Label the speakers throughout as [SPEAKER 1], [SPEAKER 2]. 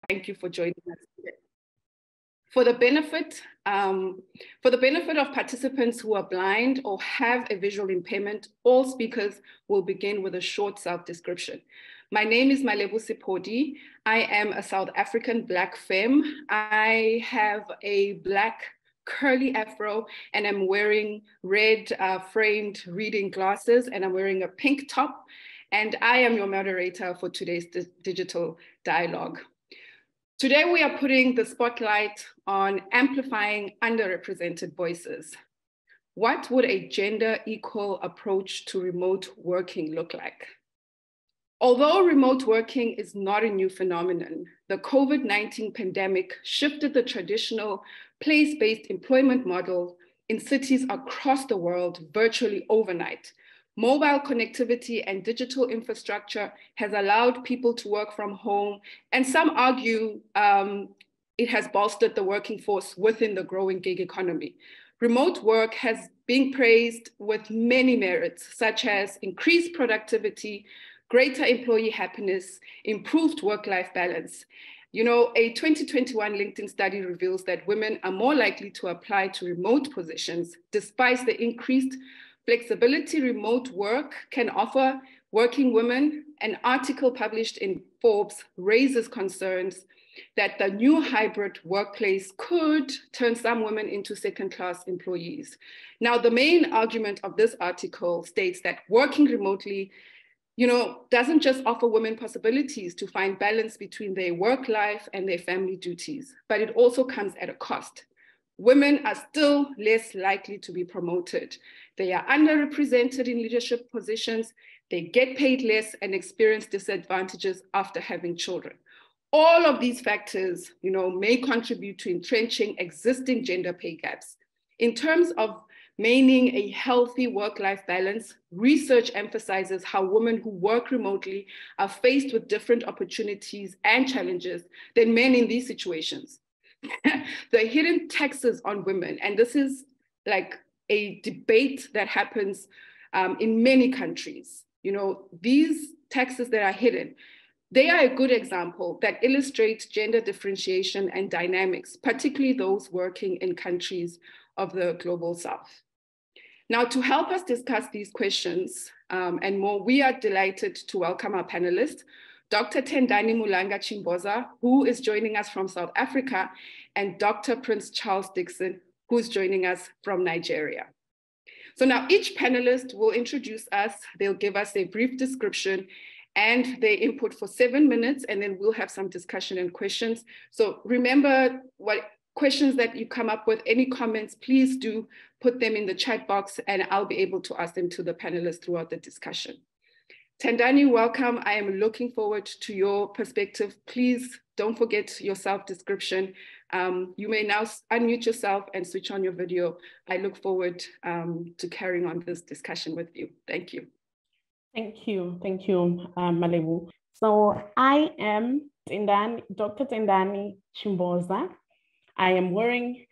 [SPEAKER 1] Thank you for joining us today. For the benefit of participants who are blind or have a visual impairment, all speakers will begin with a short self-description. My name is Malebo Sephodi. I am a South African Black femme. I have a Black curly afro, and I'm wearing red framed reading glasses, and I'm wearing a pink top. And I am your moderator for today's digital dialogue. Today, we are putting the spotlight on amplifying underrepresented voices. What would a gender equal approach to remote working look like? Although remote working is not a new phenomenon, the COVID-19 pandemic shifted the traditional place-based employment model in cities across the world virtually overnight. Mobile connectivity and digital infrastructure has allowed people to work from home, and some argue it has bolstered the working force within the growing gig economy. Remote work has been praised with many merits, such as increased productivity, greater employee happiness, improved work-life balance. You know, a 2021 LinkedIn study reveals that women are more likely to apply to remote positions despite the increased flexibility remote work can offer working women. An article published in Forbes raises concerns that the new hybrid workplace could turn some women into second-class employees. Now, the main argument of this article states that working remotely, you know, doesn't just offer women possibilities to find balance between their work life and their family duties, but it also comes at a cost. Women are still less likely to be promoted. They are underrepresented in leadership positions, they get paid less and experience disadvantages after having children. All of these factors, you know, may contribute to entrenching existing gender pay gaps. In terms of maintaining a healthy work-life balance, research emphasizes how women who work remotely are faced with different opportunities and challenges than men in these situations. The hidden taxes on women, and this is like a debate that happens in many countries. You know, these taxes that are hidden, they are a good example that illustrates gender differentiation and dynamics, particularly those working in countries of the global South. Now, to help us discuss these questions and more, we are delighted to welcome our panelists, Dr. Tendani Mulanga Chimboza, who is joining us from South Africa, and Dr. Prince Charles Dickson, who is joining us from Nigeria. So now each panelist will introduce us, they'll give us a brief description and their input for 7 minutes, and then we'll have some discussion and questions. So remember, what questions that you come up with, any comments, please do put them in the chat box and I'll be able to ask them to the panelists throughout the discussion. Tendani, welcome. I am looking forward to your perspective. Please don't forget your self-description. You may now unmute yourself and switch on your video. I look forward to carrying on this discussion with you. Thank you.
[SPEAKER 2] Thank you, Malebo. So I am Dr. Tendani Chimboza. I am wearing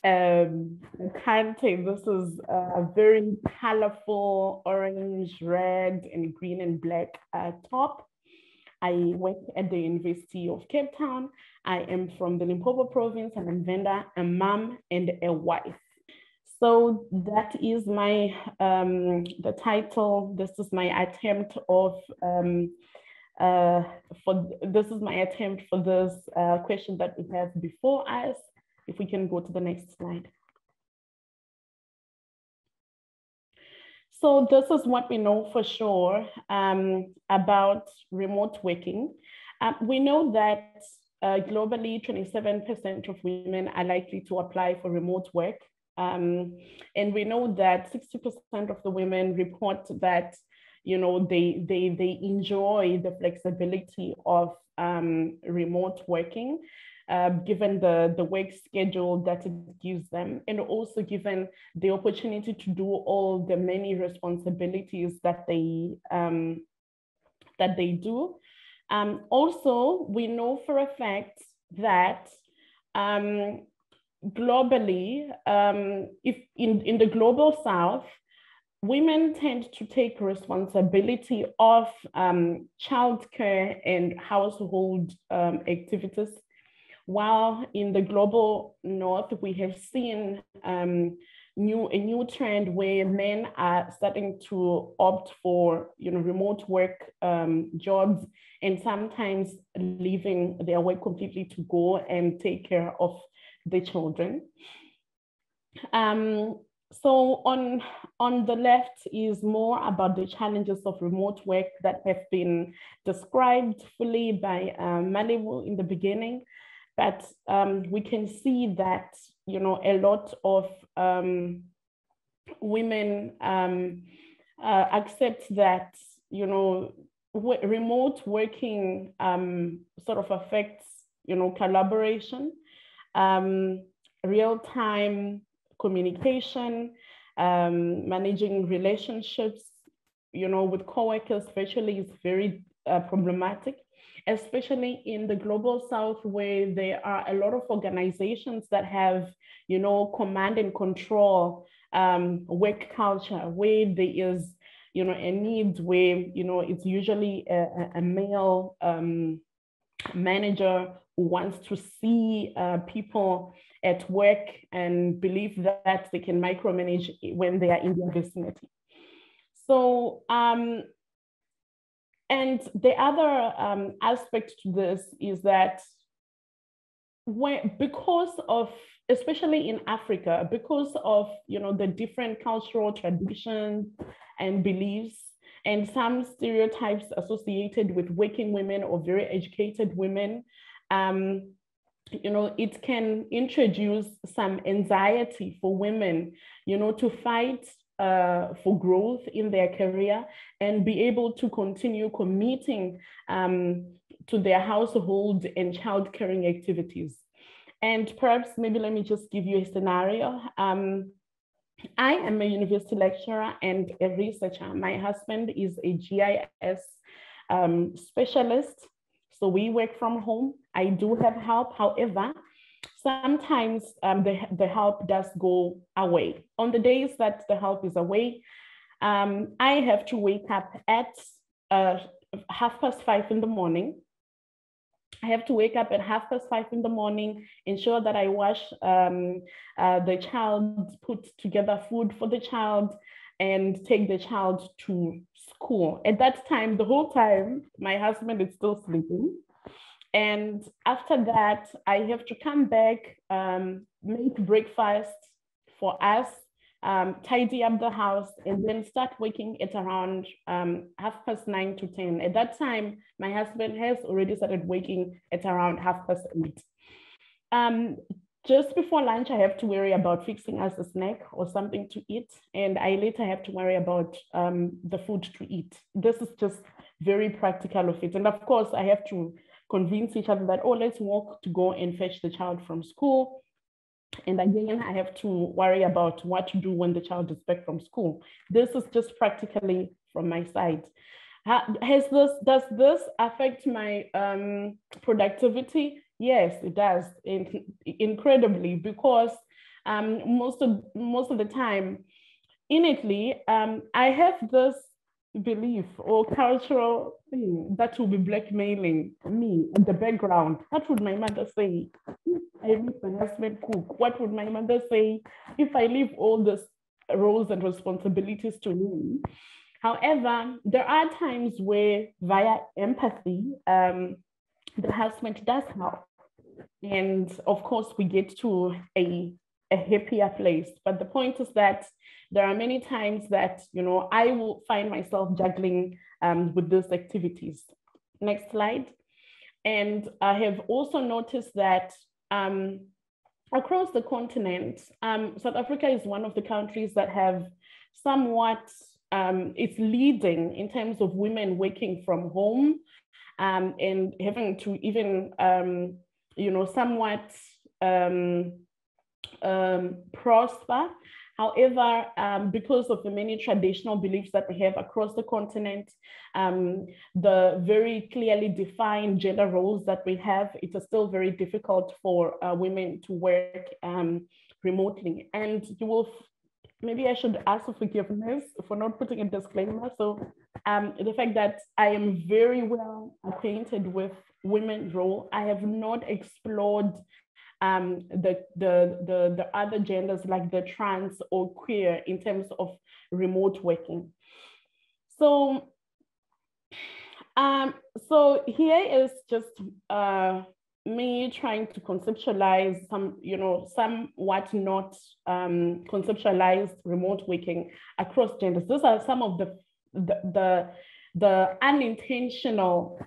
[SPEAKER 2] this is a very colorful orange, red, and green and black top. I work at the University of Cape Town. I am from the Limpopo province, and I'm Venda, a mom and a wife. So that is my the title. This is my attempt of for this question that we have before us. If we can go to the next slide. So this is what we know for sure about remote working. We know that globally, 27% of women are likely to apply for remote work. And we know that 60% of the women report that, you know, they enjoy the flexibility of remote working, given the work schedule that it gives them, and also given the opportunity to do all the many responsibilities that they do. Also, we know for a fact that globally, if in the global South, women tend to take responsibility of childcare and household activities, while in the global north, we have seen a new trend where men are starting to opt for remote work jobs, and sometimes leaving their work completely to go and take care of the children. So on the left is more about the challenges of remote work that have been described fully by Malebo in the beginning, but we can see that a lot of women accept that remote working sort of affects collaboration, real-time communication, managing relationships, with coworkers virtually is very problematic, especially in the global south, where there are a lot of organizations that have, command and control work culture, where there is, a need where, it's usually a male manager who wants to see people at work and believe that they can micromanage when they are in their vicinity. So, and the other aspect to this is that because of, especially in Africa, because of the different cultural traditions and beliefs and some stereotypes associated with working women or very educated women, it can introduce some anxiety for women, to fight for growth in their career and be able to continue committing to their household and child caring activities. And perhaps maybe let me just give you a scenario. I am a university lecturer and a researcher. My husband is a GIS specialist. So we work from home. I do have help. However, sometimes the help does go away. On the days that the help is away, I have to wake up at 5:30 in the morning. I have to wake up at 5:30 in the morning, ensure that I wash the child, put together food for the child, and take the child to school. At that time, the whole time, my husband is still sleeping. And after that, I have to come back, make breakfast for us, tidy up the house, and then start working at around 9:30 to 10. At that time, my husband has already started working at around 8:30. Just before lunch, I have to worry about fixing us a snack or something to eat. And I later have to worry about the food to eat. This is just very practical of it. And of course, I have to convince each other that, oh, let's walk to go and fetch the child from school. And again, I have to worry about what to do when the child is back from school. This is just practically from my side. Does this affect my productivity? Yes, it does, incredibly, because most of the time, innately, I have this belief or cultural thing that will be blackmailing me in the background. What would my mother say if I make my husband cook? What would my mother say if I leave all these roles and responsibilities to him? However, there are times where via empathy, the husband does help. And of course, we get to a happier place. But the point is that there are many times that, I will find myself juggling with these activities. Next slide. And I have also noticed that across the continent, South Africa is one of the countries that have somewhat, it's leading in terms of women working from home and having to even, somewhat prosper. However, because of the many traditional beliefs that we have across the continent, the very clearly defined gender roles that we have, it is still very difficult for women to work remotely. And you will maybe I should ask for forgiveness for not putting a disclaimer. So the fact that I am very well acquainted with women's role, I have not explored the other genders like the trans or queer in terms of remote working. So, so here is just me trying to conceptualize some, somewhat not conceptualized remote working across genders. Those are some of the unintentional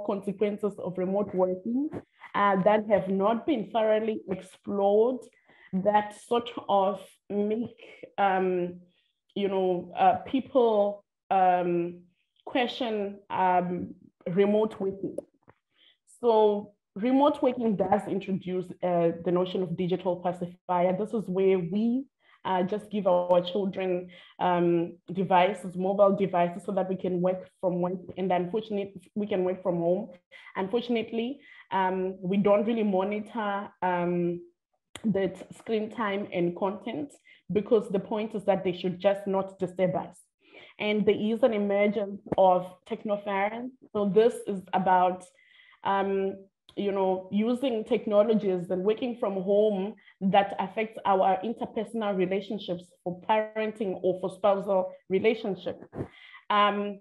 [SPEAKER 2] consequences of remote working that have not been thoroughly explored, that sort of make people question remote working. So remote working does introduce the notion of digital pacifier. This is where we just give our children devices, mobile devices, so that we can work from work, and unfortunately, we can work from home. Unfortunately, we don't really monitor that screen time and content, because the point is that they should just not disturb us. And there is an emergence of technoference. So this is about using technologies and working from home that affects our interpersonal relationships for parenting or for spousal relationship. And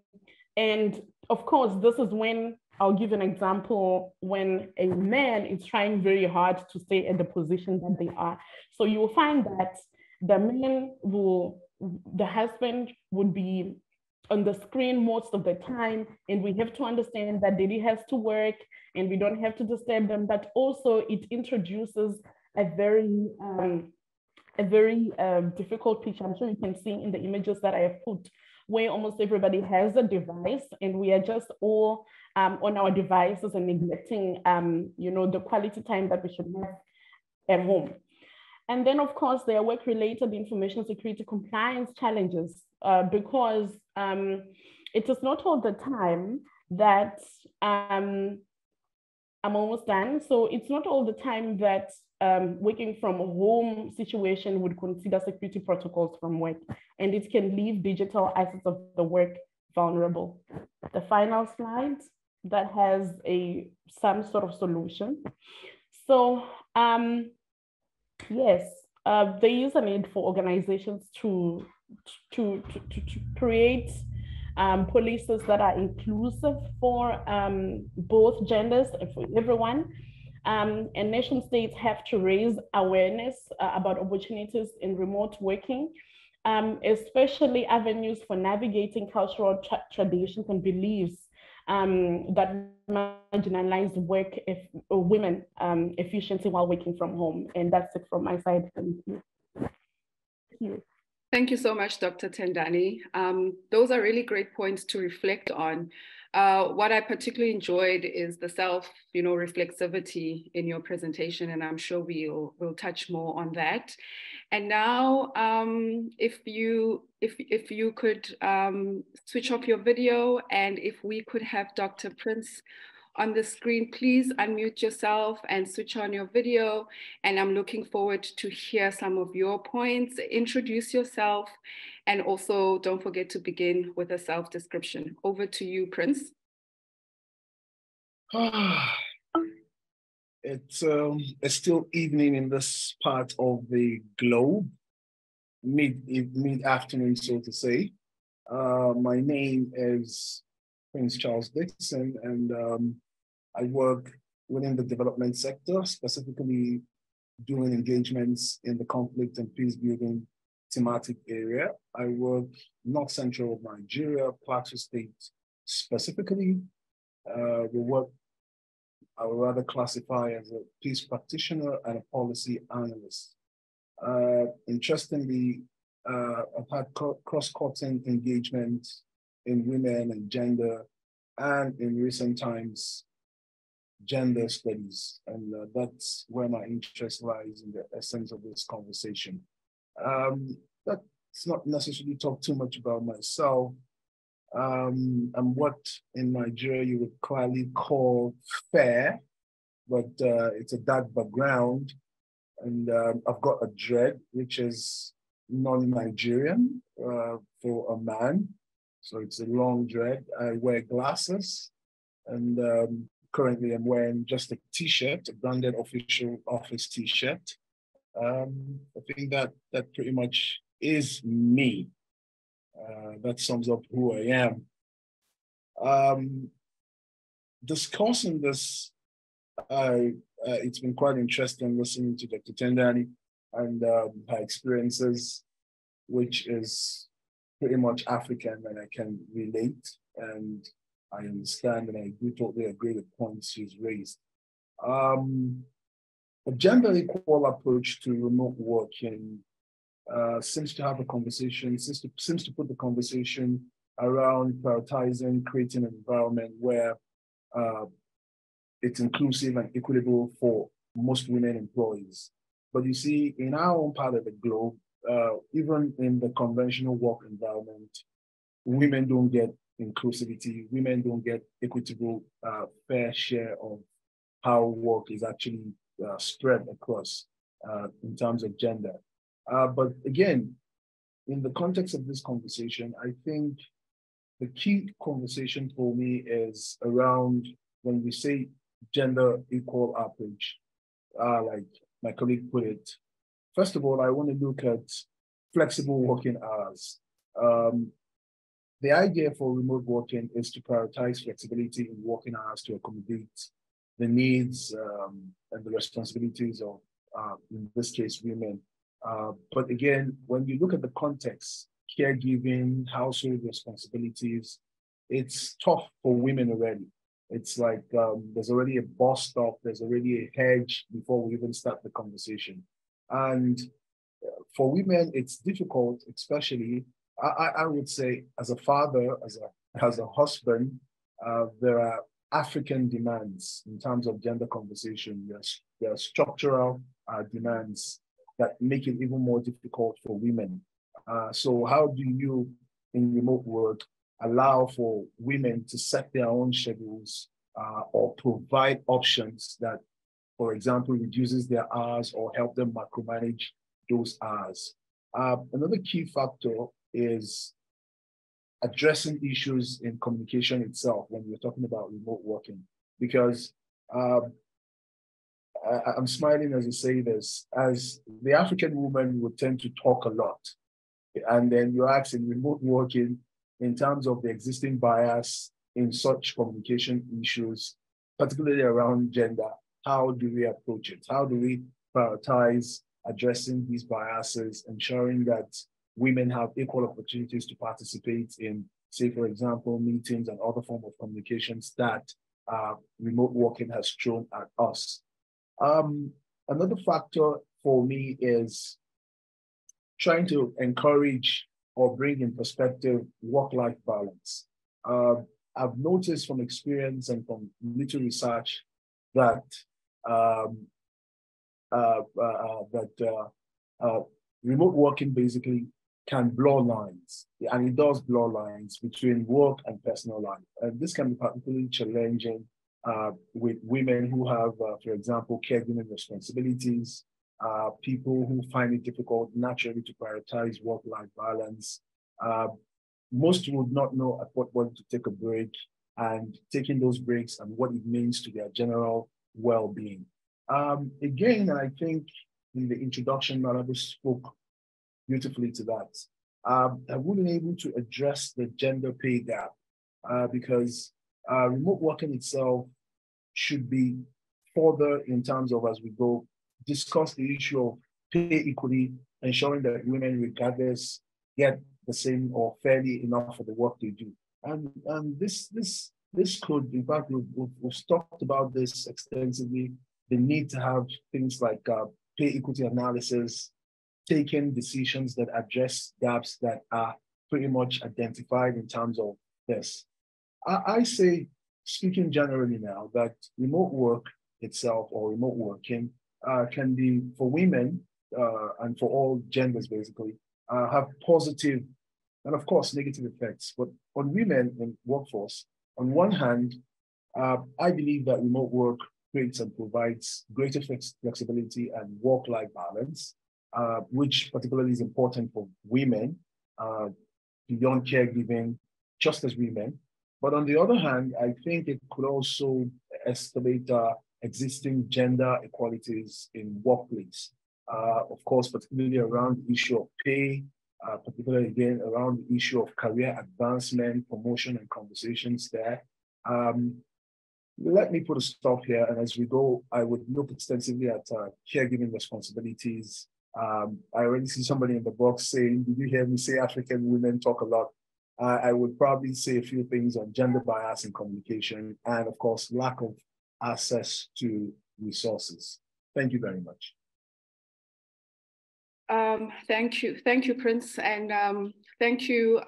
[SPEAKER 2] of course, this is when, I'll give an example, when a man is trying very hard to stay at the position that they are. So you will find that the husband would be on the screen most of the time, and we have to understand that daddy has to work and we don't have to disturb them, but also it introduces a very difficult picture. I'm sure you can see in the images that I have put, where almost everybody has a device and we are just all on our devices and neglecting the quality time that we should have at home. And then, of course, there are work-related information security compliance challenges, because it is not all the time that, I'm almost done. So it's not all the time that working from a home situation would consider security protocols from work, and it can leave digital assets of the work vulnerable. The final slide that has some sort of solution. So, yes, there is a need for organizations to create policies that are inclusive for both genders and for everyone. And nation states have to raise awareness about opportunities in remote working, especially avenues for navigating cultural traditions and beliefs that marginalize women efficiency while working from home. And that's it from my side. Thank you. Thank you.
[SPEAKER 1] Thank you so much, Dr. Tendani. Those are really great points to reflect on. What I particularly enjoyed is the self-reflexivity in your presentation, and I'm sure we'll touch more on that. And now, if you could switch off your video, and if we could have Dr. Prince on the screen, please unmute yourself and switch on your video. And I'm looking forward to hear some of your points. Introduce yourself, and also don't forget to begin with a self-description. Over to you, Prince.
[SPEAKER 3] It's still evening in this part of the globe, mid-afternoon, so to say. My name is Prince Charles Dickson, and I work within the development sector, specifically doing engagements in the conflict and peace building thematic area. I work north central of Nigeria, Plateau State specifically. The work I would rather classify as a peace practitioner and a policy analyst. Interestingly, I've had cross-cutting engagement in women and gender, and in recent times, gender studies, and that's where my interest lies in the essence of this conversation. Let's not necessarily talk too much about myself. I'm what in Nigeria you would clearly call fair, but it's a dark background, and I've got a dread, which is non-Nigerian for a man. So it's a long dread. I wear glasses, and currently I'm wearing just a t-shirt, a branded official office t-shirt. I think that pretty much is me. That sums up who I am. Discussing this, it's been quite interesting listening to Dr. Tendani and her experiences, which is pretty much African, and I can relate, and I understand, and I do totally agree with points she's raised. A gender equal approach to remote working seems to have a conversation, seems to put the conversation around prioritizing, creating an environment where it's inclusive and equitable for most women employees. But you see, in our own part of the globe, even in the conventional work environment, women don't get inclusivity, women don't get equitable fair share of how work is actually spread across in terms of gender. But again, in the context of this conversation, I think the key conversation for me is around when we say gender equal approach, like my colleague put it. First of all, I want to look at flexible working hours. The idea for remote working is to prioritize flexibility in working hours to accommodate the needs and the responsibilities of, in this case, women. But again, when you look at the context, caregiving, household responsibilities, it's tough for women already. It's like there's already a bus stop, there's already a hedge before we even start the conversation. And for women, it's difficult, especially, I would say, as a father, as a husband, there are African demands in terms of gender conversation. There are structural demands that make it even more difficult for women. So how do you, in remote work, allow for women to set their own schedules or provide options that, for example, reduces their hours or help them micromanage those hours? Another key factor is addressing issues in communication itself when we're talking about remote working, because I'm smiling as I say this, as the African woman would tend to talk a lot. And then you're asking remote working in terms of the existing bias in such communication issues, particularly around gender. How do we approach it? How do we prioritize addressing these biases, ensuring that women have equal opportunities to participate in, say, for example, meetings and other forms of communications that remote working has thrown at us? Another factor for me is trying to encourage or bring in perspective work-life balance. I've noticed from experience and from little research that remote working basically can blur lines, and it does blur lines between work and personal life. And this can be particularly challenging with women who have, for example, caregiving responsibilities, people who find it difficult naturally to prioritize work-life balance. Most would not know at what point to take a break, and taking those breaks and what it means to their general well-being. Again, I think in the introduction, Malebo spoke beautifully to that. I wouldn't be able to address the gender pay gap because remote working itself should be further in terms of, as we go, discuss the issue of pay equity, ensuring that women, regardless, get the same or fairly enough for the work they do. And this could, in fact, we've talked about this extensively, the need to have things like pay equity analysis, taking decisions that address gaps that are pretty much identified in terms of this. I say, speaking generally now, that remote work itself or remote working can be, for women and for all genders basically, have positive and of course negative effects. But on women in workforce, on one hand, I believe that remote work creates and provides greater flexibility and work-life balance. which particularly is important for women, beyond caregiving, just as women. But on the other hand, I think it could also escalate existing gender inequalities in workplace. Of course, particularly around the issue of pay, particularly again around the issue of career advancement, promotion, and conversations there. Let me put a stop here, and as we go, I would look extensively at caregiving responsibilities. I already see somebody in the box saying, did you hear me say African women talk a lot? I would probably say a few things on gender bias in communication and, of course, lack of access to resources. Thank you very much.
[SPEAKER 1] Thank you, Prince, and thank you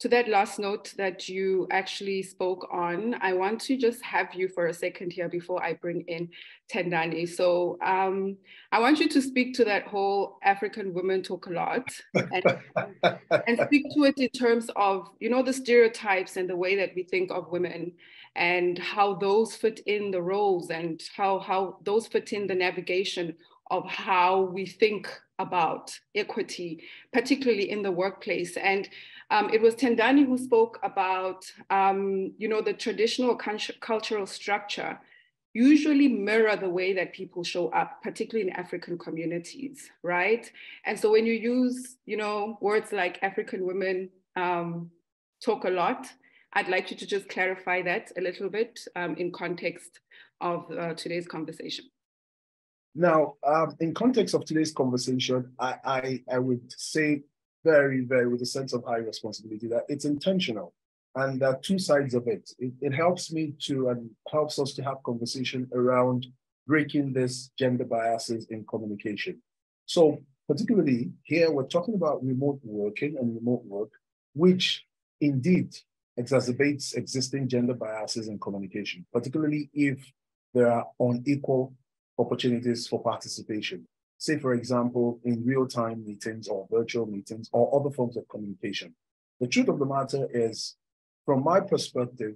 [SPEAKER 1] to that last note that you actually spoke on. I want to just have you for a second here before I bring in Tendani. So I want you to speak to that whole African women talk a lot and speak to it in terms of, you know, the stereotypes and the way that we think of women and how those fit in the roles and how those fit in the navigation of how we think about equity, particularly in the workplace. And it was Tendani who spoke about, you know, the traditional cultural structure usually mirror the way that people show up, particularly in African communities, right? And so when you use, you know, words like African women talk a lot, I'd like you to just clarify that a little bit in context of today's conversation.
[SPEAKER 3] Now, in context of today's conversation, I would say very, very with a sense of high responsibility that it's intentional. And there are two sides of it. It helps me to and helps us to have conversation around breaking this gender biases in communication. So particularly here, we're talking about remote working and remote work, which indeed exacerbates existing gender biases in communication, particularly if there are unequal opportunities for participation. Say, for example, in real-time meetings or virtual meetings or other forms of communication. The truth of the matter is, from my perspective,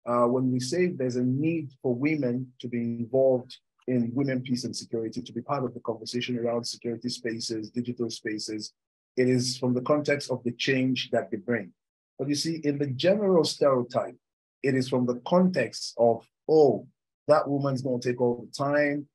[SPEAKER 3] when we say there's a need for women to be involved in women, peace, and security, to be part of the conversation around security spaces, digital spaces, it is from the context of the change that they bring. But you see, in the general stereotype, it is from the context of, oh, that woman's going to take all the time.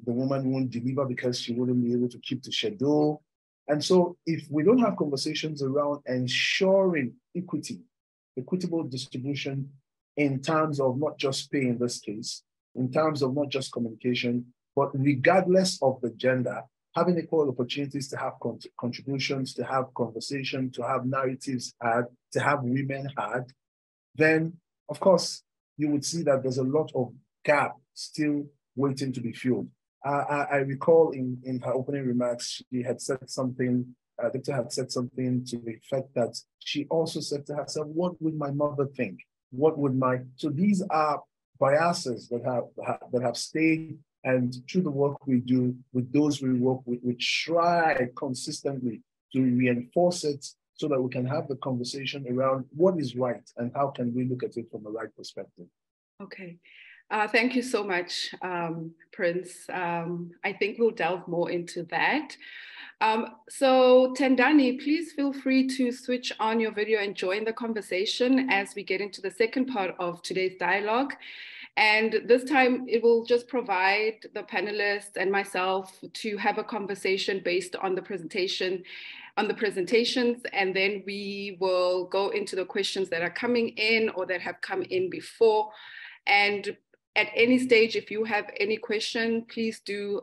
[SPEAKER 3] The woman won't deliver because she wouldn't be able to keep the schedule. And so if we don't have conversations around ensuring equitable distribution in terms of not just pay in this case, in terms of not just communication, but regardless of the gender, having equal opportunities to have contributions, to have conversation, to have narratives had, to have women had, then of course, you would see that there's a lot of gap still waiting to be filled. I recall in her opening remarks, she had said something, Victor had said something to the effect that she also said to herself, what would my mother think? What would so these are biases that have stayed, and through the work we do with those we work with, we try consistently to reinforce it so that we can have the conversation around what is right and how can we look at it from the right perspective.
[SPEAKER 1] Okay. Thank you so much, Prince. I think we'll delve more into that. So Tendani, please feel free to switch on your video and join the conversation as we get into the second part of today's dialogue. And this time it will just provide the panelists and myself to have a conversation based on the presentations, and then we will go into the questions that are coming in or that have come in before. And at any stage, if you have any question, please do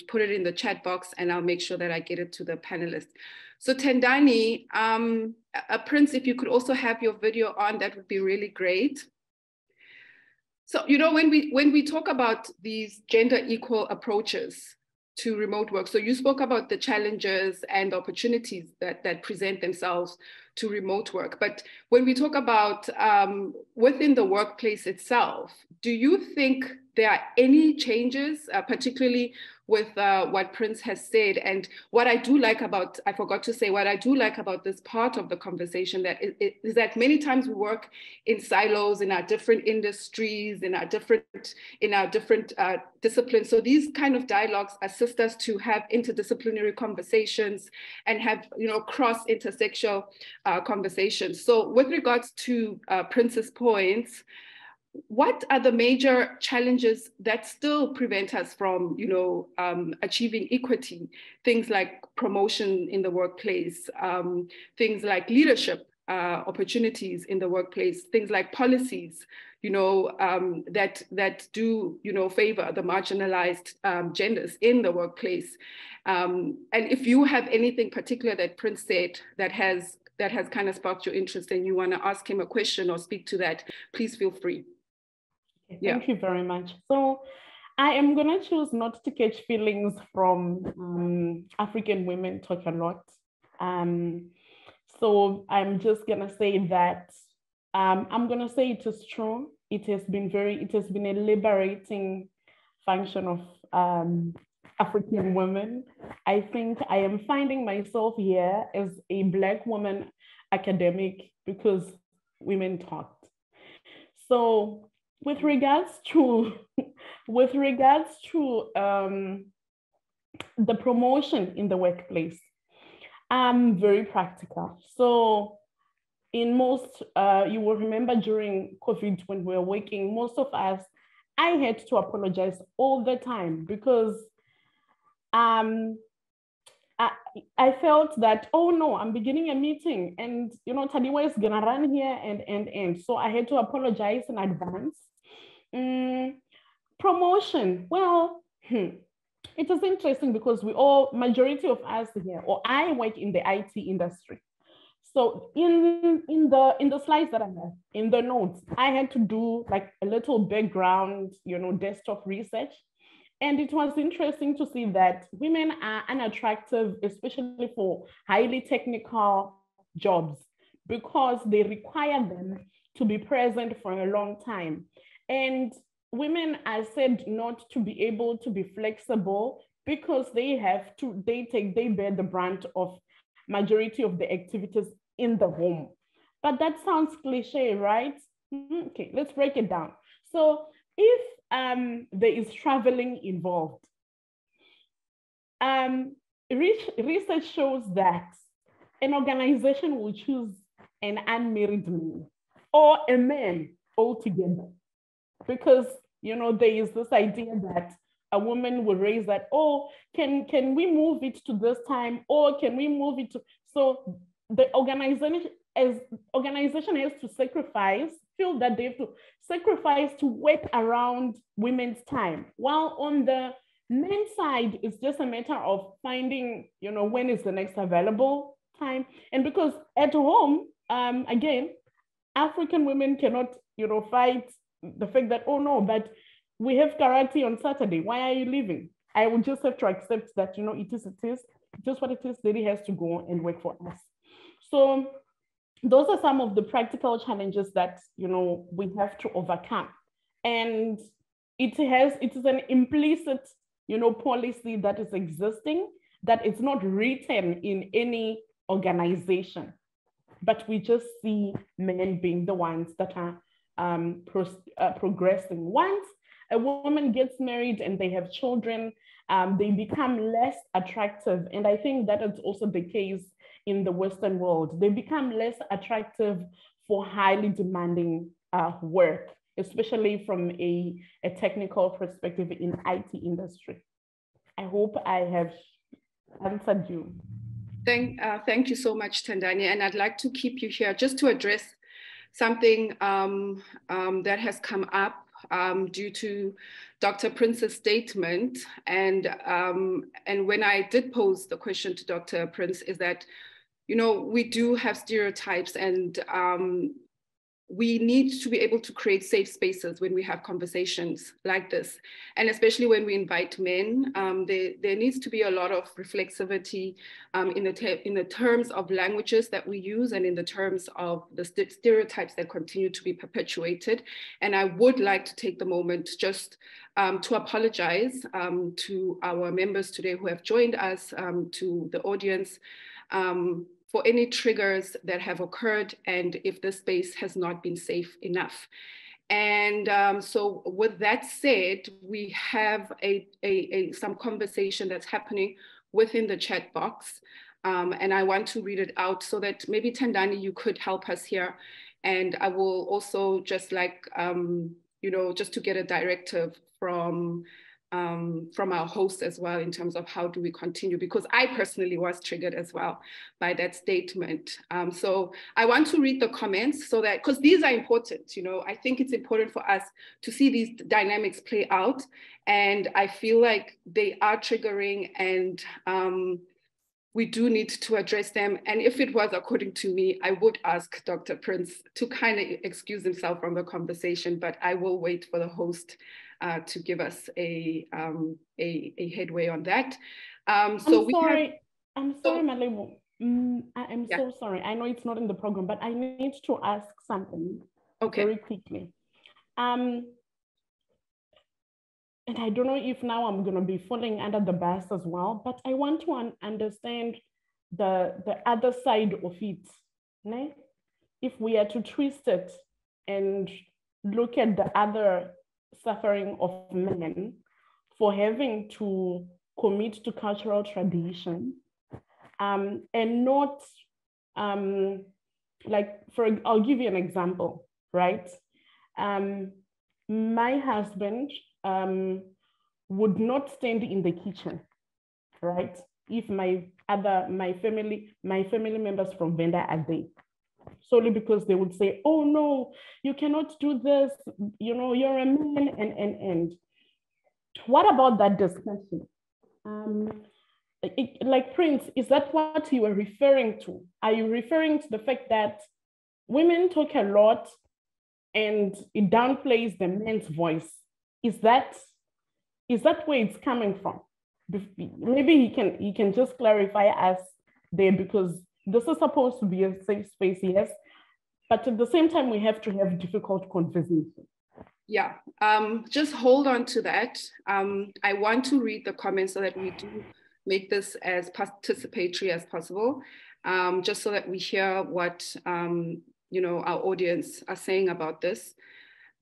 [SPEAKER 1] put it in the chat box and I'll make sure that I get it to the panelists. So Tendani, Prince, if you could also have your video on, that would be really great. So, you know, when we talk about these gender equal approaches to remote work, so you spoke about the challenges and opportunities that present themselves remote work. But when we talk about within the workplace itself, do you think there are any changes, particularly with what Prince has said? And what I do like about, I forgot to say, what I do like about this part of the conversation is that many times we work in silos in our different industries, in our different disciplines. So these kind of dialogues assist us to have interdisciplinary conversations and have, cross intersectional conversations. So with regards to Prince's points, what are the major challenges that still prevent us from, achieving equity? Things like promotion in the workplace, things like leadership opportunities in the workplace, things like policies, that do, favor the marginalized genders in the workplace. And if you have anything particular that Prince said that has kind of sparked your interest and you want to ask him a question or speak to that, please feel free.
[SPEAKER 2] Thank you very much. So I am going to choose not to catch feelings from African women talk a lot. So I'm just going to say that I'm going to say it is true. It has been a liberating function of African women. I think I am finding myself here as a Black woman academic because women talked. So with regards to the promotion in the workplace, I'm very practical. So in most, you will remember during COVID when we were working, most of us, I had to apologize all the time because I felt that, oh no, I'm beginning a meeting and Tadiwa is gonna run here and. So I had to apologize in advance. Promotion, well, it is interesting because majority of us here, or I work in the IT industry. So in the slides that I have, in the notes, I had to do like a little background, desktop research. And it was interesting to see that women are unattractive, especially for highly technical jobs, because they require them to be present for a long time. And women are said not to be able to be flexible because they bear the brunt of majority of the activities in the home. But that sounds cliche, right? Okay, let's break it down. So if there is traveling involved, research shows that an organization will choose an unmarried man or a man altogether, because there is this idea that a woman will raise that, oh, can we move it to this time, or can we move it to, so the organization has to feel that they have to sacrifice to work around women's time. While on the men's side, it's just a matter of finding, when is the next available time. And because at home, again, African women cannot, fight the fact that, oh no, but we have karate on Saturday. Why are you leaving? I would just have to accept that, it is just what it is. Lady has to go and work for us. So those are some of the practical challenges that, we have to overcome. And it is an implicit, policy that is existing, that it's not written in any organization, but we just see men being the ones that are progressing. Once a woman gets married and they have children, they become less attractive. And I think that is also the case in the Western world. They become less attractive for highly demanding work, especially from a technical perspective in IT industry. I hope I have answered you.
[SPEAKER 1] Thank you so much, Tendani. And I'd like to keep you here just to address something that has come up due to Dr. Prince's statement. And when I did pose the question to Dr. Prince, is that, we do have stereotypes, and we need to be able to create safe spaces when we have conversations like this. And especially when we invite men, there needs to be a lot of reflexivity in the terms of languages that we use and in the terms of the stereotypes that continue to be perpetuated. And I would like to take the moment just to apologize to our members today who have joined us, to the audience, for any triggers that have occurred and if the space has not been safe enough. And so with that said, we have some conversation that's happening within the chat box. And I want to read it out so that maybe Tendani, you could help us here. And I will also just like, just to get a directive from our host as well in terms of how do we continue, because I personally was triggered as well by that statement. So I want to read the comments so that, because these are important, I think it's important for us to see these dynamics play out. And I feel like they are triggering and we do need to address them. And if it was according to me, I would ask Dr. Prince to kind of excuse himself from the conversation, but I will wait for the host to give us a headway on that.
[SPEAKER 2] I'm sorry, Malebo. I am so sorry. I know it's not in the program, but I need to ask something very quickly. And I don't know if now I'm going to be falling under the bus as well, but I want to understand the other side of it. Né? If we are to twist it and look at the other suffering of men for having to commit to cultural tradition and not I'll give you an example, right? My husband would not stand in the kitchen, right? If my family members from Venda are there, solely because they would say, oh no, you cannot do this, you're a man, and. What about that discussion? Like Prince, is that what you were referring to? Are you referring to the fact that women talk a lot and it downplays the man's voice? Is that where it's coming from? Maybe he can just clarify us there, because this is supposed to be a safe space, yes, but at the same time, we have to have difficult conversations.
[SPEAKER 1] Yeah, just hold on to that. I want to read the comments so that we do make this as participatory as possible, just so that we hear what our audience are saying about this.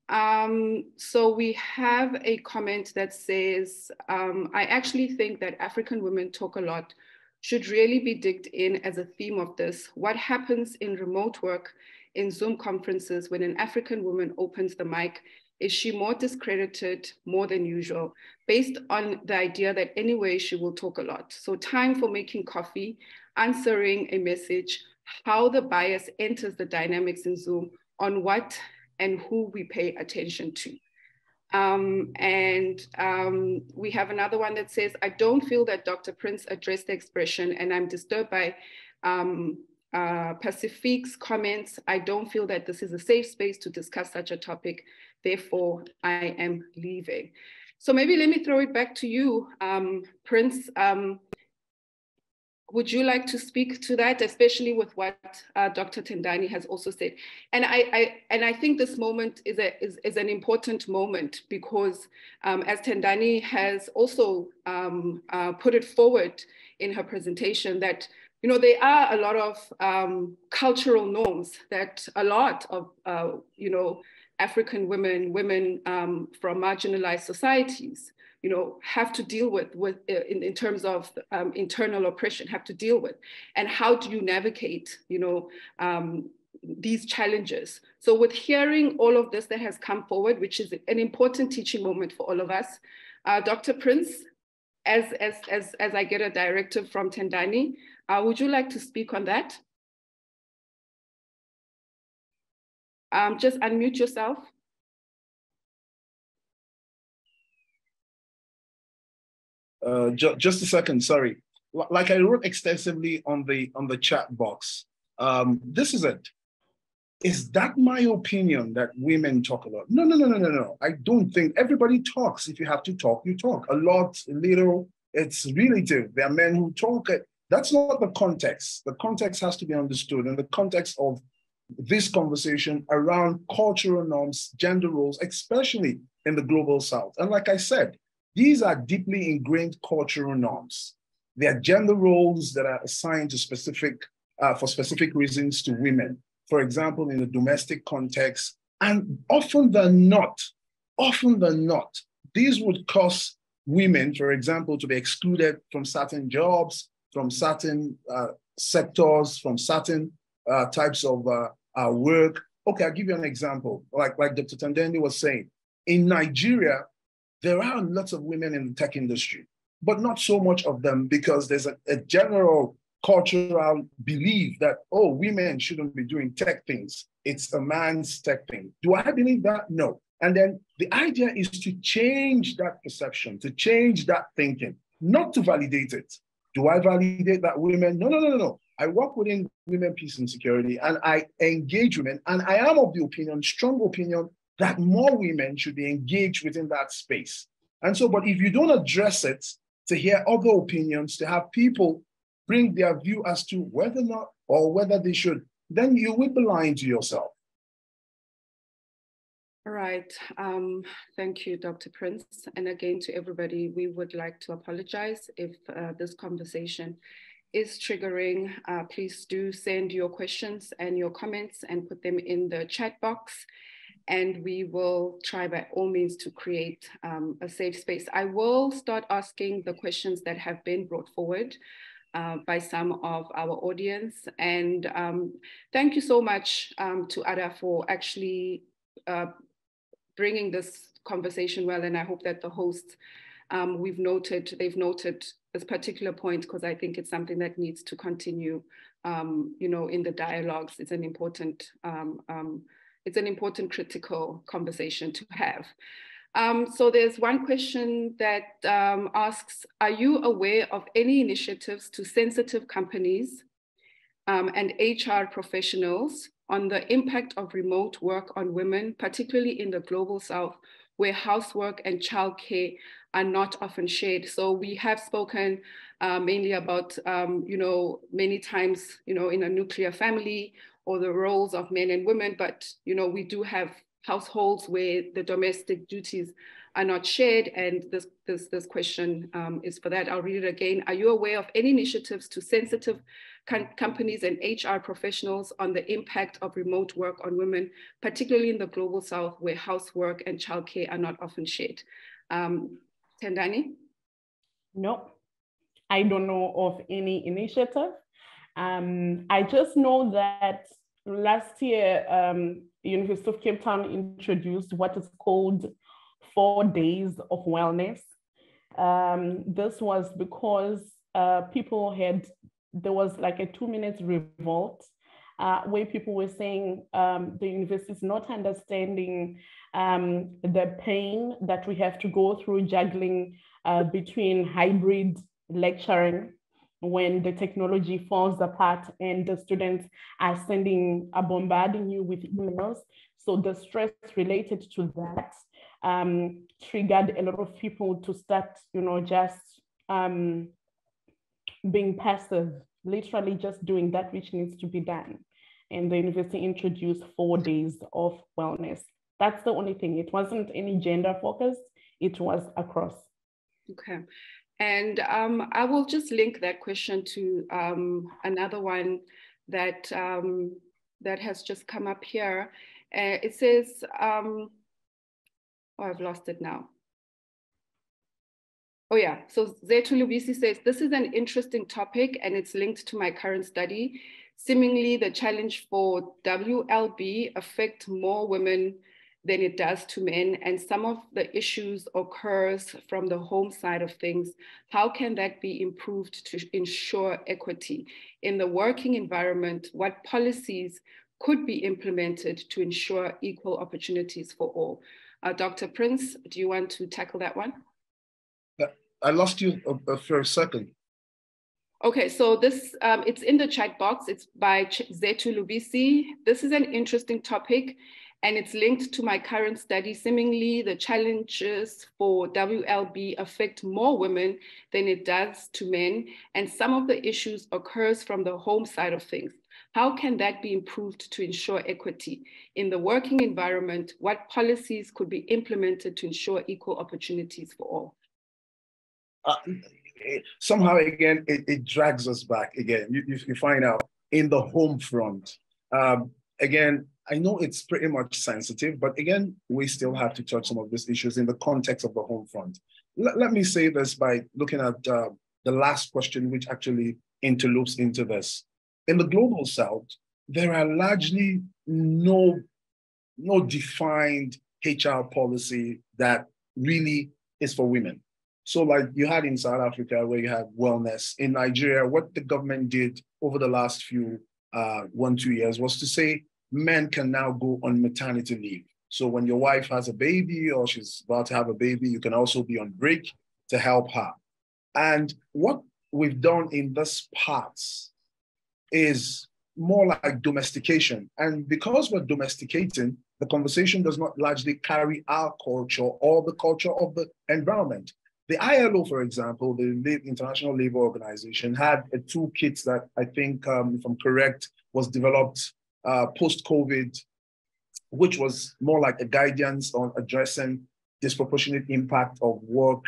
[SPEAKER 1] So we have a comment that says, I actually think that African women talk a lot should really be digged in as a theme of this. What happens in remote work, in Zoom conferences, when an African woman opens the mic? Is she more discredited more than usual, based on the idea that anyway she will talk a lot? So time for making coffee, answering a message, how the bias enters the dynamics in Zoom, on what and who we pay attention to. We have another one that says, I don't feel that Dr. Prince addressed the expression, and I'm disturbed by Pacific's comments. I don't feel that this is a safe space to discuss such a topic. Therefore, I am leaving. So maybe let me throw it back to you, Prince. Would you like to speak to that, especially with what Dr. Tendani has also said? And I think this moment is an important moment because, as Tendani has also put it forward in her presentation, that there are a lot of cultural norms that a lot of African women from marginalized societies, have to deal with in terms of internal oppression, have to deal with. And how do you navigate, these challenges? So with hearing all of this that has come forward, which is an important teaching moment for all of us, Dr. Prince, as I get a directive from Tendani, would you like to speak on that? Just unmute yourself.
[SPEAKER 3] Just a second, sorry. Like I wrote extensively on the chat box. This is it. is that my opinion that women talk a lot? No, no, no, no, no, no. I don't think everybody talks. If you have to talk, you talk. A lot, a little, it's relative. There are men who talk. That's not the context. The context has to be understood in the context of this conversation around cultural norms, gender roles, especially in the global South. And like I said, these are deeply ingrained cultural norms. They are gender roles that are assigned to for specific reasons to women. For example, in the domestic context, and often than not, these would cause women, for example, to be excluded from certain jobs, from certain sectors, from certain types of work. Okay, I'll give you an example. Like Dr. Tendani was saying, in Nigeria, there are lots of women in the tech industry, but not so much of them because there's a general cultural belief that, oh, women shouldn't be doing tech things. It's a man's tech thing. Do I believe that? No. And then the idea is to change that perception, to change that thinking, not to validate it. Do I validate that women? No, no, no, no, no. I work within Women, Peace and Security, and I engage women, and I am of the opinion, strong opinion, that more women should be engaged within that space. And so, but if you don't address it, to hear other opinions, to have people bring their view as to whether or not, or whether they should, then you will be lying to yourself.
[SPEAKER 1] All right. Thank you, Dr. Prince. And again, to everybody, we would like to apologize if this conversation is triggering. Please do send your questions and your comments and put them in the chat box. And we will try by all means to create a safe space. I will start asking the questions that have been brought forward by some of our audience. And thank you so much to Ada for actually bringing this conversation well. And I hope that the hosts, they've noted this particular point, because I think it's something that needs to continue, in the dialogues. It's an important critical conversation to have. So there's one question that asks, are you aware of any initiatives to sensitive companies and HR professionals on the impact of remote work on women, particularly in the global South, where housework and childcare are not often shared? So we have spoken mainly about, many times, in a nuclear family, or the roles of men and women, but we do have households where the domestic duties are not shared, and this question is for that. I'll read it again. Are you aware of any initiatives to sensitive companies and HR professionals on the impact of remote work on women, particularly in the global South, where housework and childcare are not often shared? Tendani?
[SPEAKER 2] No, I don't know of any initiative. I just know that last year, University of Cape Town introduced what is called 4 days of wellness. This was because there was like a 2-minute revolt where people were saying the university is not understanding the pain that we have to go through juggling between hybrid lecturing when the technology falls apart and the students are bombarding you with emails. So the stress related to that triggered a lot of people to start, just being passive, literally just doing that which needs to be done. And the university introduced 4 days of wellness. That's the only thing. It wasn't any gender focused, it was across.
[SPEAKER 1] Okay. And I will just link that question to another one that has just come up here. It says, I've lost it now. Oh yeah, so Zetu Lubisi says, this is an interesting topic and it's linked to my current study. Seemingly the challenge for WLB affects more women than it does to men, and some of the issues occurs from the home side of things. How can that be improved to ensure equity in the working environment? What policies could be implemented to ensure equal opportunities for all? Dr. Prince, do you want to tackle that one?
[SPEAKER 3] I lost you for a second.
[SPEAKER 1] Okay, so this, it's in the chat box. It's by Zetu Lubisi. This is an interesting topic, and it's linked to my current study. Seemingly, the challenges for WLB affect more women than it does to men, and some of the issues occurs from the home side of things. How can that be improved to ensure equity in the working environment? What policies could be implemented to ensure equal opportunities for all?
[SPEAKER 3] Somehow, again, it drags us back again. You find out in the home front. Again, I know it's pretty much sensitive, but again, we still have to touch some of these issues in the context of the home front. Let me say this by looking at the last question, which actually interloops into this. In the global south, there are largely no defined HR policy that really is for women. So like you had in South Africa where you had wellness. In Nigeria, what the government did over the last few 1-2 years was to say men can now go on maternity leave. So when your wife has a baby or she's about to have a baby, you can also be on break to help her. And what we've done in this part is more like domestication. And because we're domesticating, the conversation does not largely carry our culture or the culture of the environment. The ILO, for example, the International Labour Organization, had a toolkit that I think, if I'm correct, was developed post-COVID, which was more like a guidance on addressing disproportionate impact of work,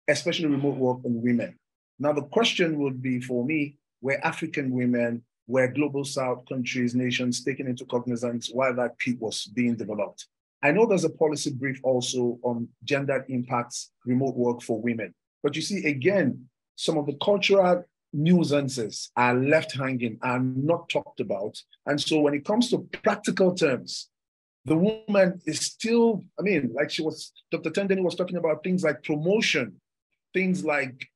[SPEAKER 3] especially remote work on women. Now, the question would be for me, were African women, were global South countries, nations taken into cognizance while that kit was being developed? I know there's a policy brief also on gender impacts remote work for women. But you see, again, some of the cultural nuisances are left hanging, are not talked about. And so when it comes to practical terms, the woman is still, I mean, like Dr. Tendani was talking about things like promotion, things like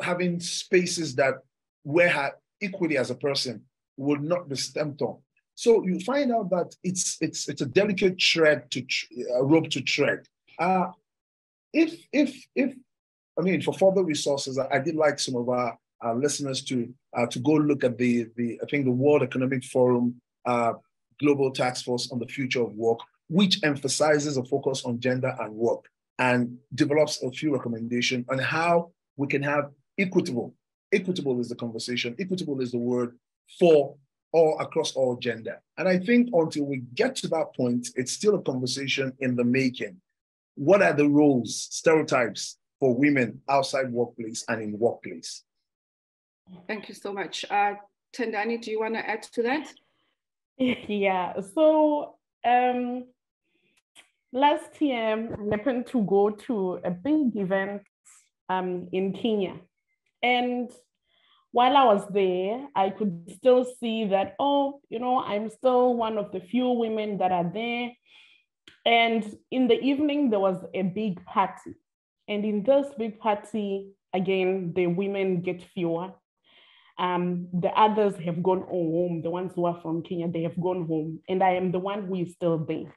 [SPEAKER 3] having spaces that where her equity as a person would not be stamped on. So you find out that it's a delicate rope to tread. If I mean, for further resources, I did like some of our listeners to go look at the I think the World Economic Forum Global Task Force on the Future of Work, which emphasizes a focus on gender and work and develops a few recommendations on how we can have equitable. Equitable is the conversation. Equitable is the word for all across all gender. And I think until we get to that point, it's still a conversation in the making. What are the roles, stereotypes for women outside workplace and in workplace?
[SPEAKER 1] Thank you so much. Tendani, do you want to add to that?
[SPEAKER 2] Yeah, so last year I happened to go to a big event in Kenya. And while I was there, I could still see that, oh, you know, I'm still one of the few women that are there. And in the evening, there was a big party. And in this big party, again, the women get fewer. The others have gone home. The ones who are from Kenya, they have gone home. And I am the one who is still there.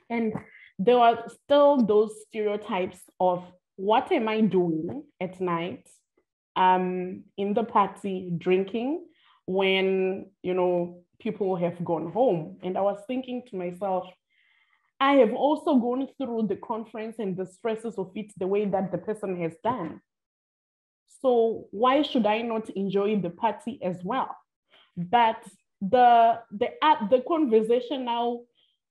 [SPEAKER 2] And there are still those stereotypes of what am I doing at night? In the party drinking when, you know, people have gone home. And I was thinking to myself, I have also gone through the conference and the stresses of it the way that the person has done. So why should I not enjoy the party as well? But the conversation now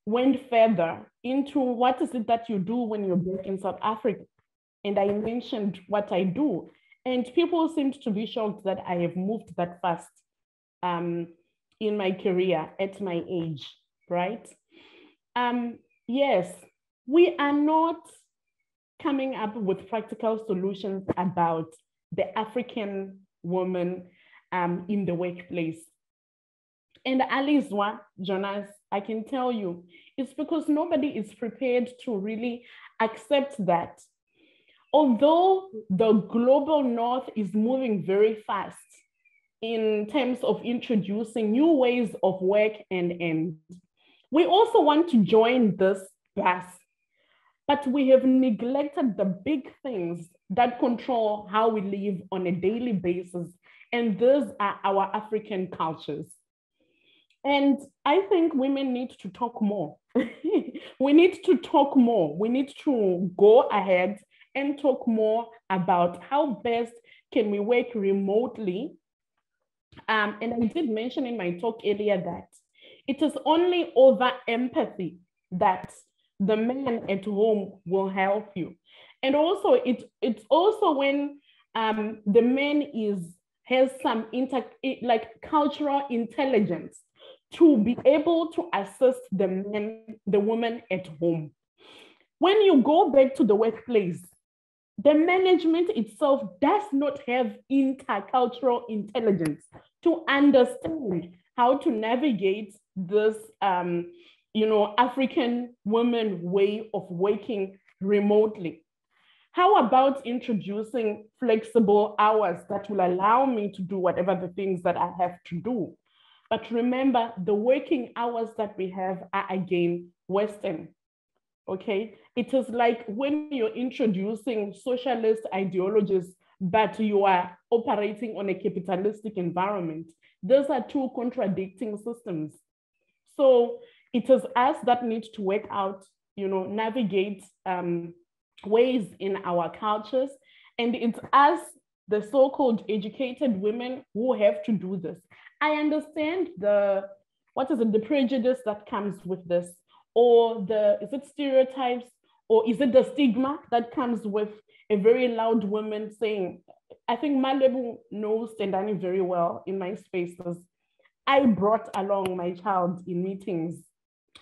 [SPEAKER 2] went further into what is it that you do when you're back in South Africa? And I mentioned what I do. And people seemed to be shocked that I have moved that fast in my career at my age, right? Yes, we are not coming up with practical solutions about the African woman in the workplace. And Alizwa, Jonas, I can tell you, it's because nobody is prepared to really accept that. Although the global north is moving very fast in terms of introducing new ways of work and we also want to join this bus, but we have neglected the big things that control how we live on a daily basis And those are our African cultures. And I think women need to talk more. We need to talk more. We need to go ahead and talk more about how best can we work remotely. And I did mention in my talk earlier that it is only over empathy that the man at home will help you. And also it's also when the man has some cultural intelligence to be able to assist the woman at home. When you go back to the workplace, the management itself does not have intercultural intelligence to understand how to navigate this, African woman way of working remotely. How about introducing flexible hours that will allow me to do whatever the things that I have to do? But remember, the working hours that we have are again Western, okay? It is like when you're introducing socialist ideologies, but you are operating on a capitalistic environment. Those are two contradicting systems. So it is us that need to work out, navigate ways in our cultures. And it's us, the so-called educated women, who have to do this. I understand the prejudice that comes with this, or is it stereotypes, or is it the stigma that comes with a very loud woman saying, I think malebo knows Tendani very well in my spaces. I brought along my child in meetings,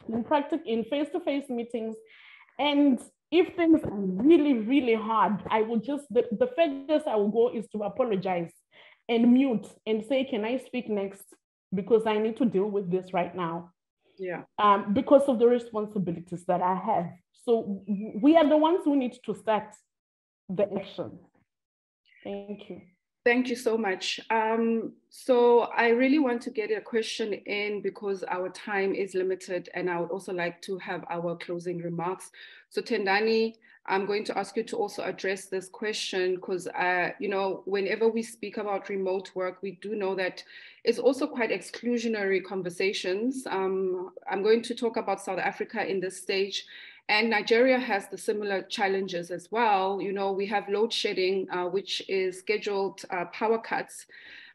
[SPEAKER 2] in face-to-face meetings, and if things are really, really hard, I will the furthest I will go is to apologize and mute and say, can I speak next? Because I need to deal with this right now.
[SPEAKER 1] Yeah.
[SPEAKER 2] Because of the responsibilities that I have. So we are the ones who need to start the action. Thank you.
[SPEAKER 1] Thank you so much. So I really want to get a question in because our time is limited, and I would also like to have our closing remarks. So Tendani, I'm going to ask you to also address this question because, whenever we speak about remote work, we do know that it's also quite exclusionary conversations. I'm going to talk about South Africa in this stage. And Nigeria has the similar challenges as well. We have load shedding, which is scheduled power cuts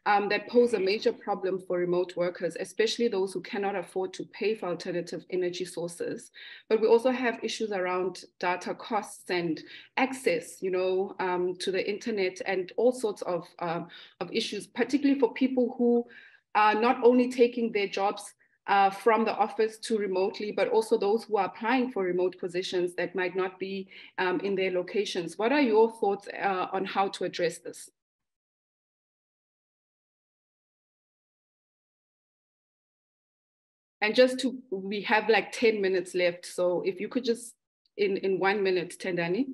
[SPEAKER 1] that pose a major problem for remote workers, especially those who cannot afford to pay for alternative energy sources. But we also have issues around data costs and access, to the internet, and all sorts of issues, particularly for people who are not only taking their jobs from the office to remotely, but also those who are applying for remote positions that might not be in their locations. What are your thoughts on how to address this? And we have like 10 minutes left. So if you could just, in 1 minute, Tendani.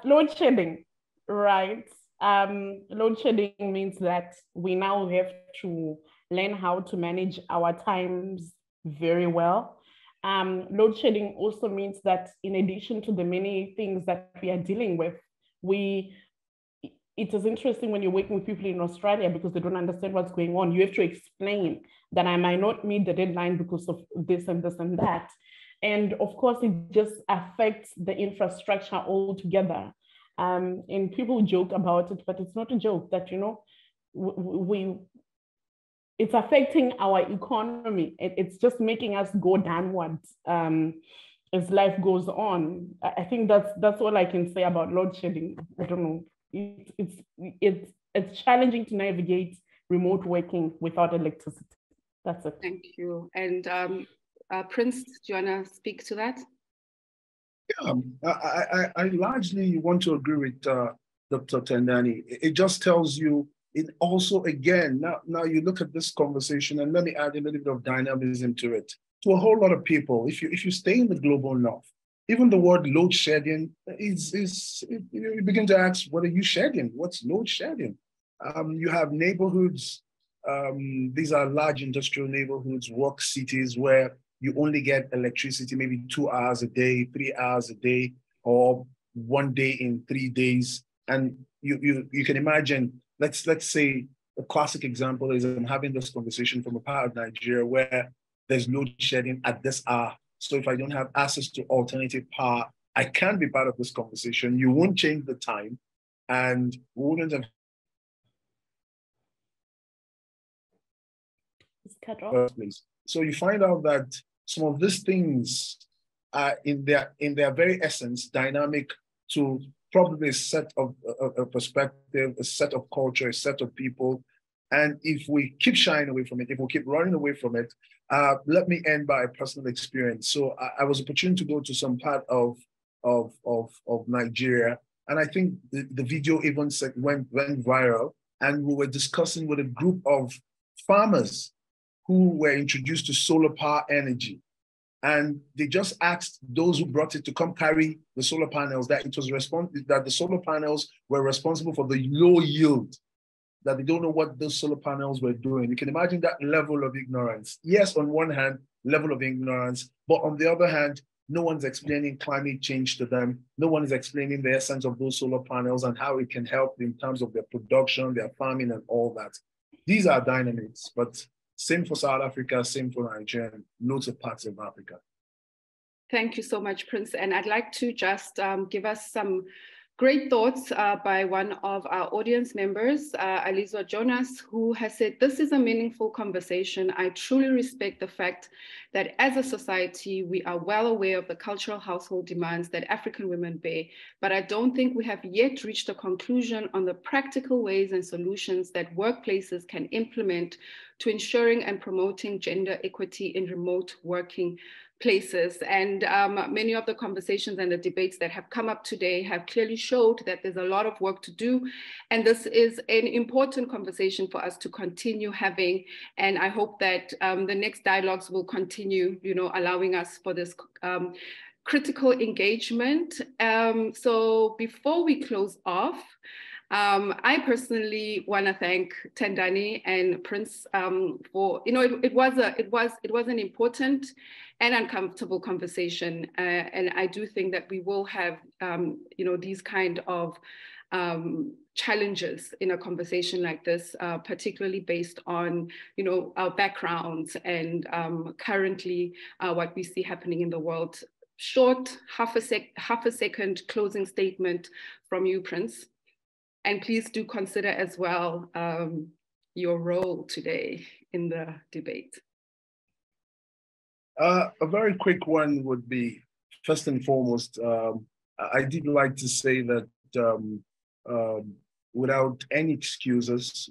[SPEAKER 2] Load shedding, right? Load shedding means that we now have to learn how to manage our times very well. Load shedding also means that in addition to the many things that we are dealing with, it is interesting when you're working with people in Australia because they don't understand what's going on. You have to explain that I might not meet the deadline because of this and this and that. And of course, it just affects the infrastructure altogether. And people joke about it, but it's not a joke that, it's affecting our economy. It's just making us go downwards as life goes on. I think that's all I can say about load shedding. I don't know. It's challenging to navigate remote working without electricity. That's it.
[SPEAKER 1] Thank you. And Prince, do you want to speak to that?
[SPEAKER 3] Yeah, I largely want to agree with Dr. Tendani. It just tells you. It also, again, now you look at this conversation, and let me add a little bit of dynamism to it. To a whole lot of people, if you stay in the global north, even the word load shedding you begin to ask, what are you shedding? What's load shedding? You have neighborhoods, these are large industrial neighborhoods, work cities where you only get electricity maybe 2 hours a day, 3 hours a day, or 1 day in 3 days. And you can imagine, let's say a classic example is I'm having this conversation from a part of Nigeria where there's load shedding at this hour. So if I don't have access to alternative power, I can't be part of this conversation. You won't change the time, and we wouldn't have.
[SPEAKER 2] It's cut off.
[SPEAKER 3] So you find out that some of these things are in their very essence dynamic to probably a set of a perspective, a set of culture, a set of people. And if we keep shying away from it, if we keep running away from it, let me end by a personal experience. So I was opportune to go to some part of Nigeria, and I think the video even went viral. And we were discussing with a group of farmers who were introduced to solar power energy. And they just asked those who brought it to come carry the solar panels, that that the solar panels were responsible for the low yield, that they don't know what those solar panels were doing. You can imagine that level of ignorance. Yes, on one hand, level of ignorance, but on the other hand, no one's explaining climate change to them. No one is explaining the essence of those solar panels and how it can help in terms of their production, their farming, and all that. These are dynamics, but same for South Africa, same for Nigeria, and loads of parts of Africa.
[SPEAKER 1] Thank you so much, Prince. And I'd like to just give us some great thoughts by one of our audience members, Alizwa Jonas, who has said, this is a meaningful conversation. I truly respect the fact that as a society, we are well aware of the cultural household demands that African women bear, but I don't think we have yet reached a conclusion on the practical ways and solutions that workplaces can implement to ensuring and promoting gender equity in remote working places. And many of the conversations and the debates that have come up today have clearly showed that there's a lot of work to do. And this is an important conversation for us to continue having. And I hope that the next dialogues will continue, allowing us for this critical engagement. So before we close off, I personally want to thank Tendani and Prince for, it was an important and uncomfortable conversation. And I do think that we will have, these kind of challenges in a conversation like this, particularly based on, our backgrounds and currently what we see happening in the world. Short, half a second closing statement from you, Prince. And please do consider as well your role today in the debate.
[SPEAKER 3] A very quick one would be, first and foremost, I did like to say that without any excuses,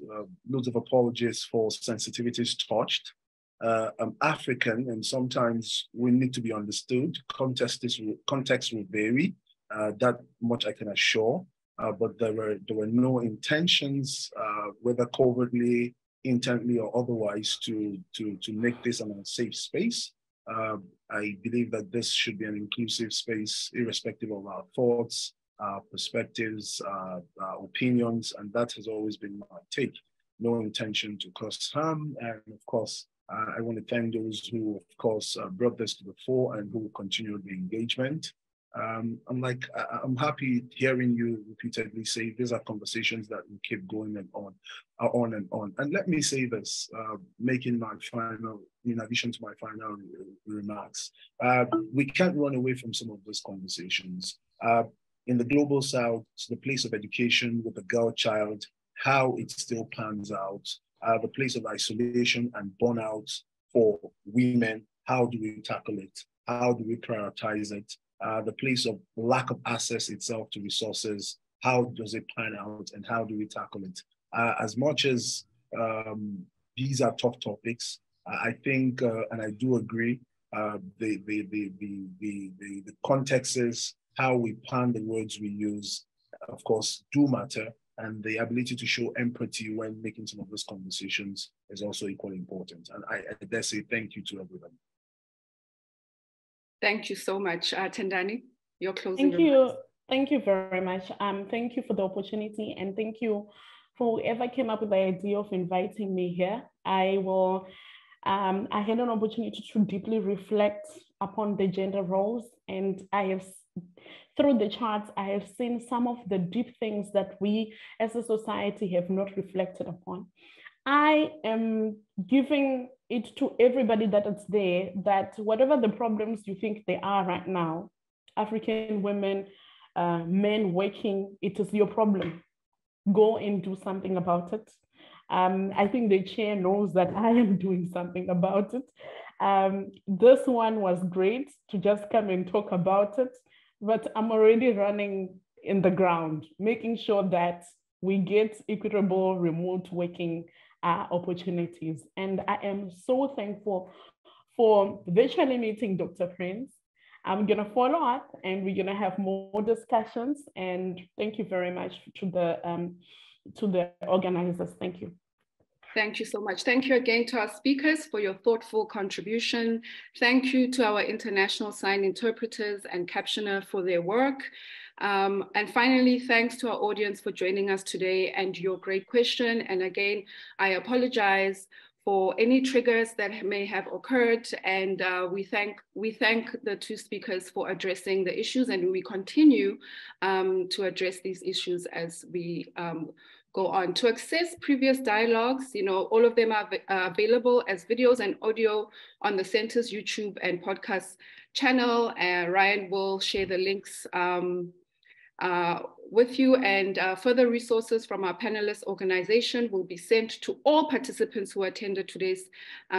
[SPEAKER 3] loads of apologies for sensitivities touched. I'm African, and sometimes we need to be understood. Context will vary. That much I can assure. But there were no intentions, whether covertly, intently, or otherwise, to make this an unsafe space. I believe that this should be an inclusive space, irrespective of our thoughts, perspectives, opinions, and that has always been my take. No intention to cause harm, and of course, I want to thank those who, of course, brought this to the fore and who will continue the engagement. I'm happy hearing you repeatedly say these are conversations that will keep going and on and on. And let me say this, making my final, in addition to my final remarks, we can't run away from some of those conversations. In the global South, the place of education with the girl child, how it still pans out, the place of isolation and burnout for women, how do we tackle it? How do we prioritize it? The place of lack of access itself to resources, how does it pan out and how do we tackle it? As much as these are tough topics, I think, and I do agree, the context is how we plan the words we use, of course, do matter, and the ability to show empathy when making some of those conversations is also equally important. And I dare say thank you to everyone.
[SPEAKER 1] Thank you so much, Tendani. Your closing
[SPEAKER 2] remarks. Thank you very much. Thank you for the opportunity, and thank you for whoever came up with the idea of inviting me here. I had an opportunity to deeply reflect upon the gender roles, and I have through the charts, I have seen some of the deep things that we as a society have not reflected upon. I am giving it to everybody that is there, that whatever the problems you think they are right now, African women, men working, it is your problem. Go and do something about it. I think the chair knows that I am doing something about it. This one was great to just come and talk about it, but I'm already running in the ground, making sure that we get equitable remote working opportunities. And I am so thankful for virtually meeting Dr. Prince. I'm going to follow up and we're going to have more discussions. And thank you very much to the organizers. Thank you.
[SPEAKER 1] Thank you so much. Thank you again to our speakers for your thoughtful contribution. Thank you to our international sign interpreters and captioner for their work. And finally, thanks to our audience for joining us today and your great question. And again, I apologize for any triggers that may have occurred. And we thank the two speakers for addressing the issues, and we continue to address these issues as we go on. To access previous dialogues, all of them are available as videos and audio on the Centre's YouTube and podcast channel. Ryan will share the links with you, and further resources from our panelist organization will be sent to all participants who attended today's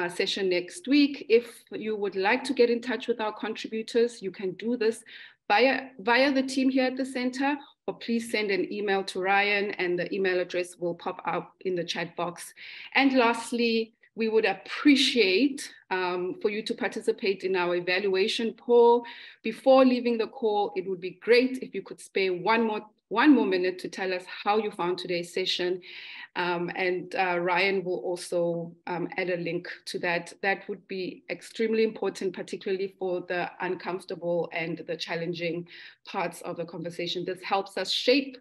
[SPEAKER 1] session next week. If you would like to get in touch with our contributors, you can do this via the team here at the Center, or please send an email to Ryan, and the email address will pop up in the chat box. And lastly, we would appreciate for you to participate in our evaluation poll. Before leaving the call, it would be great if you could spare one more minute to tell us how you found today's session. And Ryan will also add a link to that. That would be extremely important, particularly for the uncomfortable and the challenging parts of the conversation. This helps us shape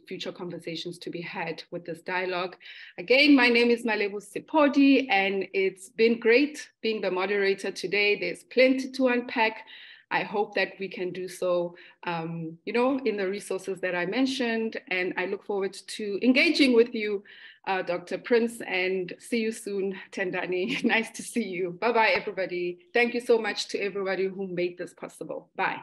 [SPEAKER 1] future conversations to be had with this dialogue. Again, my name is Malebo Sephodi, and it's been great being the moderator today. There's plenty to unpack. I hope that we can do so, in the resources that I mentioned, and I look forward to engaging with you, Dr. Prince, and see you soon, Tendani. Nice to see you. Bye-bye, everybody. Thank you so much to everybody who made this possible. Bye.